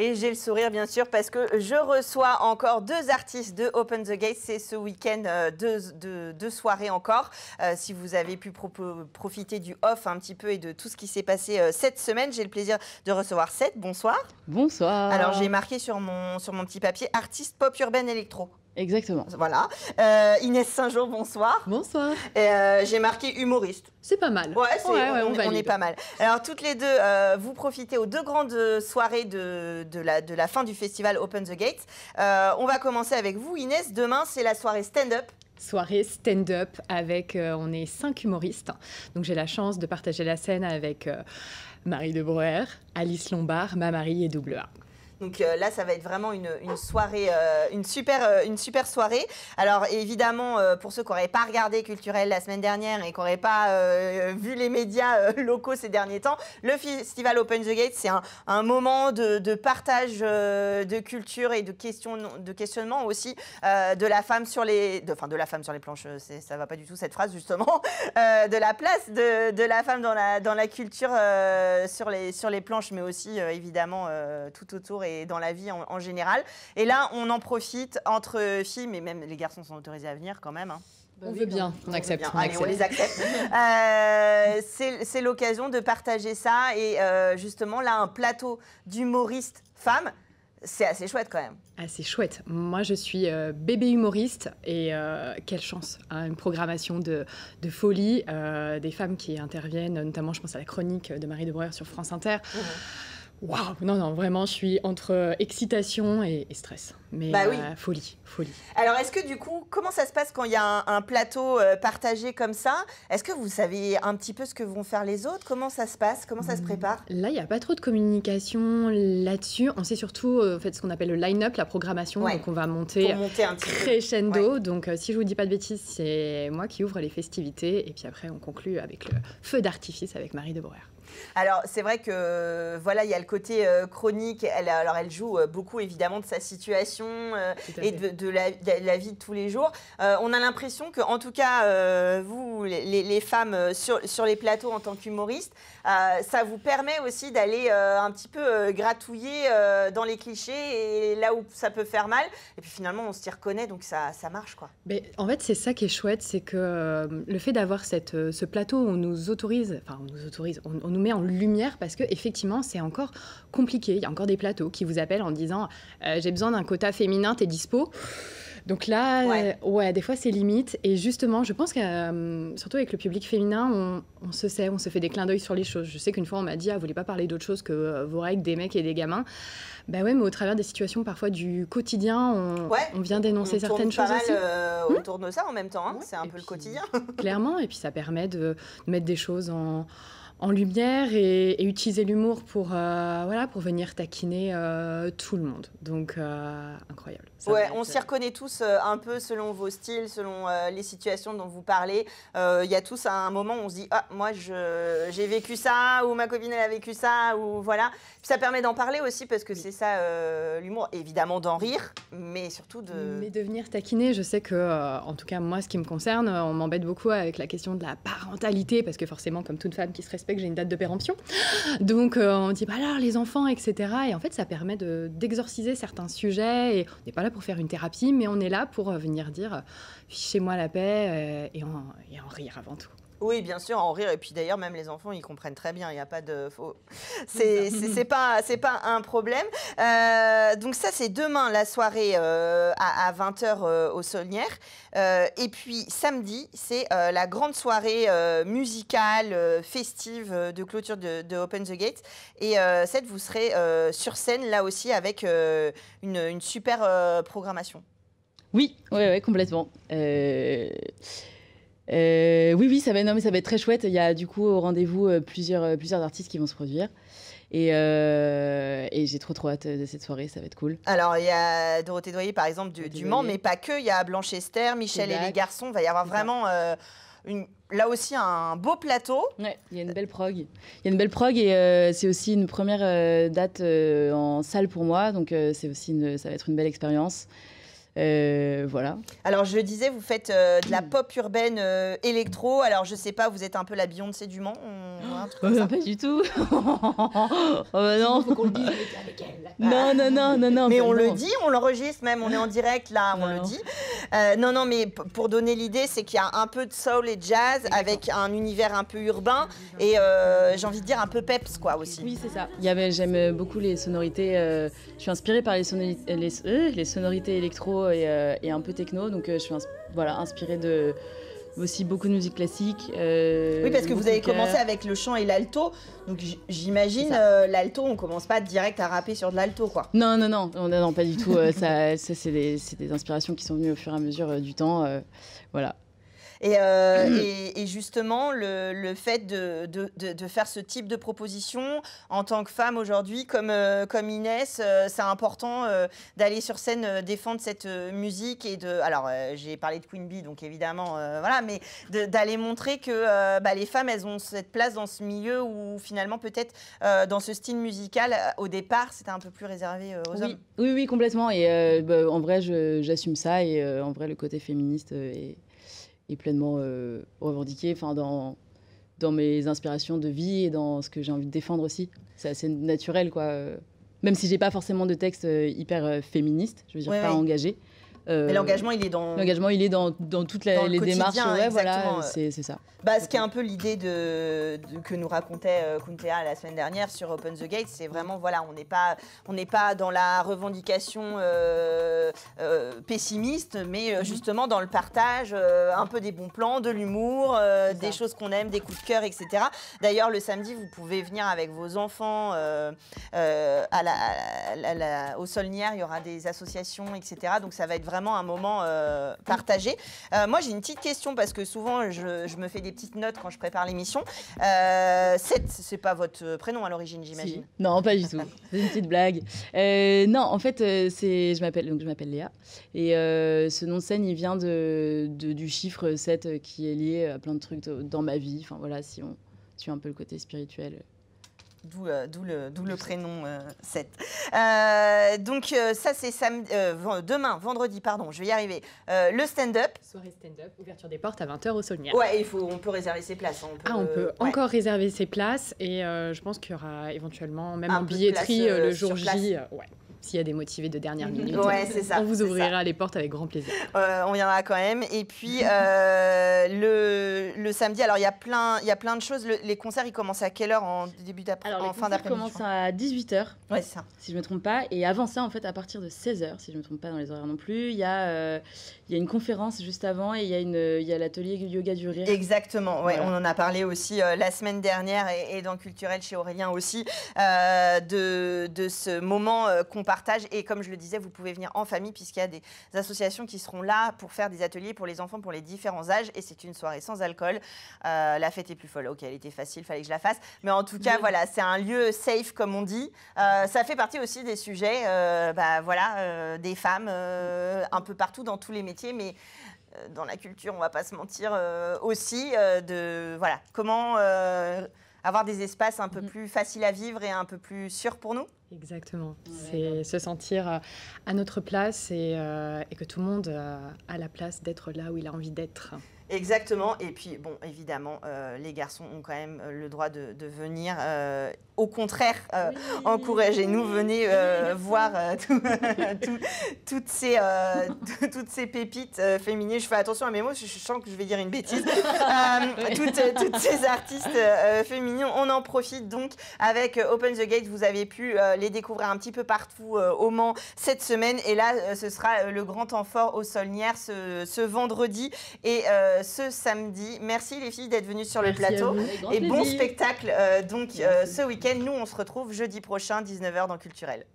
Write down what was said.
Et j'ai le sourire, bien sûr, parce que je reçois encore 2 artistes de Open the Gate. C'est ce week-end, 2 soirées encore. Si vous avez pu profiter du off un petit peu et de tout ce qui s'est passé cette semaine, j'ai le plaisir de recevoir Seth. Bonsoir. Bonsoir. Alors, j'ai marqué sur mon petit papier « Artiste pop urbaine électro ». Exactement. Voilà. Inès Saint-Jean, bonsoir. Bonsoir. J'ai marqué humoriste. C'est pas mal. Ouais, on est pas mal. Alors, toutes les deux, vous profitez aux 2 grandes soirées de la fin du festival Open the Gate. On va commencer avec vous, Inès. Demain, c'est la soirée stand-up. Soirée stand-up avec, on est 5 humoristes. Donc, j'ai la chance de partager la scène avec Marie de Breuer, Alice Lombard, Mamary et Double A. Donc là, ça va être vraiment une soirée, une super soirée. Alors évidemment, pour ceux qui n'auraient pas regardé Culturel la semaine dernière et qui n'auraient pas vu les médias locaux ces derniers temps, le festival Open the Gate, c'est un moment de partage de culture et de questionnement aussi de la femme sur les... de la femme sur les planches, ça ne va pas du tout cette phrase justement, de la place de la femme dans la culture sur les planches, mais aussi évidemment tout autour et dans la vie en général. Et là, on en profite entre filles, mais même les garçons sont autorisés à venir quand même. Hein. On veut bien, on accepte. Allez, on les accepte. C'est l'occasion de partager ça. Et justement, là, un plateau d'humoristes femmes, c'est assez chouette quand même. Assez chouette. Moi, je suis bébé humoriste et quelle chance. Hein, une programmation de folie, des femmes qui interviennent, notamment, je pense à la chronique de Marie de Breuer sur France Inter. Waouh, non, vraiment, je suis entre excitation et stress. Mais bah oui. Folie. Alors, est-ce que du coup, comment ça se passe quand il y a un plateau partagé comme ça? Est-ce que vous savez un petit peu ce que vont faire les autres? Comment ça se passe? Comment ça se prépare? Là, il n'y a pas trop de communication là-dessus. On sait surtout ce qu'on appelle le line-up, la programmation. Ouais. Donc, on va monter un crescendo. Ouais. Donc, si je ne vous dis pas de bêtises, c'est moi qui ouvre les festivités. Et puis après, on conclut avec le feu d'artifice avec Marie de Breuer. Alors, c'est vrai que voilà, il y a le côté chronique. Elle joue beaucoup, évidemment, de sa situation et de la vie de tous les jours. On a l'impression que, en tout cas, vous, les femmes, sur les plateaux en tant qu'humoristes, ça vous permet aussi d'aller un petit peu gratouiller dans les clichés et là où ça peut faire mal. Et puis finalement, on s'y reconnaît, donc ça marche, quoi. Mais en fait, c'est ça qui est chouette, c'est que le fait d'avoir ce plateau où on nous autorise, on nous met en lumière parce que effectivement c'est encore compliqué. Il y a encore des plateaux qui vous appellent en disant j'ai besoin d'un quota féminin, t'es dispo? Donc là, ouais, des fois c'est limite. Et justement, je pense que surtout avec le public féminin, on se sait, on se fait des clins d'œil sur les choses. Je sais qu'une fois on m'a dit vous voulez pas parler d'autre chose que vos règles, des mecs et des gamins. Bah ouais, mais au travers des situations parfois du quotidien, on vient dénoncer certaines choses aussi. On tourne ça en même temps, hein. C'est un peu le quotidien. Clairement, et puis ça permet de mettre des choses en lumière et utiliser l'humour pour venir taquiner tout le monde. Donc, incroyable. Ouais, on s'y reconnaît tous un peu selon vos styles, selon les situations dont vous parlez. Il y a tous à un moment où on se dit « Ah, moi, j'ai vécu ça » ou « Ma copine, elle a vécu ça » ou voilà. Puis ça permet d'en parler aussi parce que c'est ça l'humour. Évidemment, d'en rire, mais surtout de... Mais de venir taquiner, je sais que, en tout cas, moi, ce qui me concerne, on m'embête beaucoup avec la question de la parentalité parce que forcément, comme toute femme qui se respecte, j'ai une date de péremption. Donc, on dit, alors, les enfants, etc. Et en fait, ça permet d'exorciser certains sujets. Et on n'est pas là pour faire une thérapie, mais on est là pour venir dire, fichez-moi la paix et en rire avant tout. Oui, bien sûr, en rire. Et puis d'ailleurs, même les enfants, ils comprennent très bien. Il n'y a pas de faux. C'est pas un problème. Donc ça, c'est demain la soirée à 20h au Saulnières. Et puis samedi, c'est la grande soirée musicale, festive de clôture de Open the Gate. Et Seth, vous serez sur scène là aussi avec une super programmation. Oui, complètement. Oui, ça va être très chouette. Il y a du coup au rendez-vous plusieurs artistes qui vont se produire. Et j'ai trop hâte de cette soirée, ça va être cool. Alors, il y a Dorothée Doyer, par exemple, du Mans, mais pas que. Il y a Blanche Esther, Michel et les garçons. Il va y avoir vraiment là aussi un beau plateau. Ouais, il y a une belle prog. Et c'est aussi une première date en salle pour moi. Donc, ça va être une belle expérience. Voilà. Alors je le disais, vous faites de la pop urbaine électro. Alors je sais pas, vous êtes un peu la Beyoncé du Mans. ou un truc comme ça. Non, pas du tout. Oh, bah non. Faut qu'on le dise avec elle. Non. Mais on non. le dit, on l'enregistre même, on est en direct là, on le dit. Non, mais pour donner l'idée, c'est qu'il y a un peu de soul et jazz avec un univers un peu urbain et j'ai envie de dire un peu peps quoi aussi. Oui, c'est ça. J'aime beaucoup les sonorités. Je suis inspirée par les sonorités électro et un peu techno, donc je suis inspirée de aussi beaucoup de musique classique. Oui, parce que vous avez commencé avec le chant et l'alto, donc j'imagine l'alto, on commence pas direct à rapper sur de l'alto, quoi. Non, pas du tout. Ça c'est des inspirations qui sont venues au fur et à mesure du temps. Voilà. Et justement, le fait de faire ce type de proposition en tant que femme aujourd'hui, comme Inès, c'est important d'aller sur scène défendre cette musique et alors, j'ai parlé de Queen Bee, donc évidemment, voilà, mais d'aller montrer que les femmes, elles ont cette place dans ce milieu où finalement, peut-être, dans ce style musical, au départ, c'était un peu plus réservé aux hommes. Oui, complètement. Et en vrai, j'assume ça. Et en vrai, le côté féministe est pleinement revendiqué dans mes inspirations de vie et dans ce que j'ai envie de défendre aussi. C'est assez naturel, quoi. Même si j'ai pas forcément de texte hyper féministe, je veux dire pas engagé. Mais l'engagement, il est dans... L'engagement, il est dans toutes les démarches. Ouais, voilà, c'est ça. Ce qui est un peu l'idée que nous racontait Kuntea la semaine dernière sur Open the Gate, c'est vraiment, voilà, on n'est pas dans la revendication pessimiste, mais justement dans le partage, un peu des bons plans, de l'humour, des choses qu'on aime, des coups de cœur, etc. D'ailleurs, le samedi, vous pouvez venir avec vos enfants au Saulnières, il y aura des associations, etc. Donc ça va être vraiment un moment partagé. Moi, j'ai une petite question parce que souvent, je me fais des petites notes quand je prépare l'émission. C'est pas votre prénom à l'origine, j'imagine? Si. Non, pas du tout. C'est une petite blague. Non, en fait, je m'appelle Léa. Et ce nom de scène, il vient du chiffre 7 qui est lié à plein de trucs dans ma vie. Enfin voilà, si on suit un peu le côté spirituel. D'où le prénom 7. Donc ça c'est demain, vendredi, pardon, je vais y arriver. Le stand-up. Soirée stand-up, ouverture des portes à 20h au Saulnières. Ouais, on peut réserver ses places. On peut encore réserver ses places et je pense qu'il y aura éventuellement même en billetterie le jour J. S'il y a des motivés de dernière minute, c'est ça, on vous ouvrira les portes avec grand plaisir. On viendra quand même. Et puis, le samedi, alors il y a plein de choses. Les concerts, ils commencent à quelle heure en fin d'après-midi? Ils commencent à 18h, ouais, c'est ça. Si je ne me trompe pas. Et avant ça, en fait, à partir de 16h, si je ne me trompe pas dans les horaires non plus, il y a une conférence juste avant et il y a l'atelier yoga du rire. Exactement, ouais, voilà. On en a parlé aussi la semaine dernière et dans Culturel chez Aurélien aussi, de ce moment qu'on partage. Et comme je le disais, vous pouvez venir en famille puisqu'il y a des associations qui seront là pour faire des ateliers pour les enfants, pour les différents âges. Et c'est une soirée sans alcool. La fête est plus folle. Ok, elle était facile, fallait que je la fasse. Mais en tout cas, voilà, c'est un lieu safe, comme on dit. Ça fait partie aussi des sujets, des femmes un peu partout dans tous les métiers, mais dans la culture, on ne va pas se mentir aussi, comment avoir des espaces un peu plus faciles à vivre et un peu plus sûrs pour nous. Exactement, c'est se sentir à notre place et que tout le monde a la place d'être là où il a envie d'être. Exactement, et puis bon, évidemment, les garçons ont quand même le droit de venir. Au contraire, encouragez-nous, venez voir toutes ces pépites féminines. Je fais attention à mes mots, je sens que je vais dire une bêtise. Toutes ces artistes féminines, on en profite donc avec Open the Gate. Vous avez pu les découvrir un petit peu partout au Mans cette semaine. Et là, ce sera le grand temps fort au Saulnières ce vendredi et ce samedi. Merci les filles d'être venues sur le plateau. Et bon spectacle ce week-end. Nous, on se retrouve jeudi prochain, 19h dans Culturel.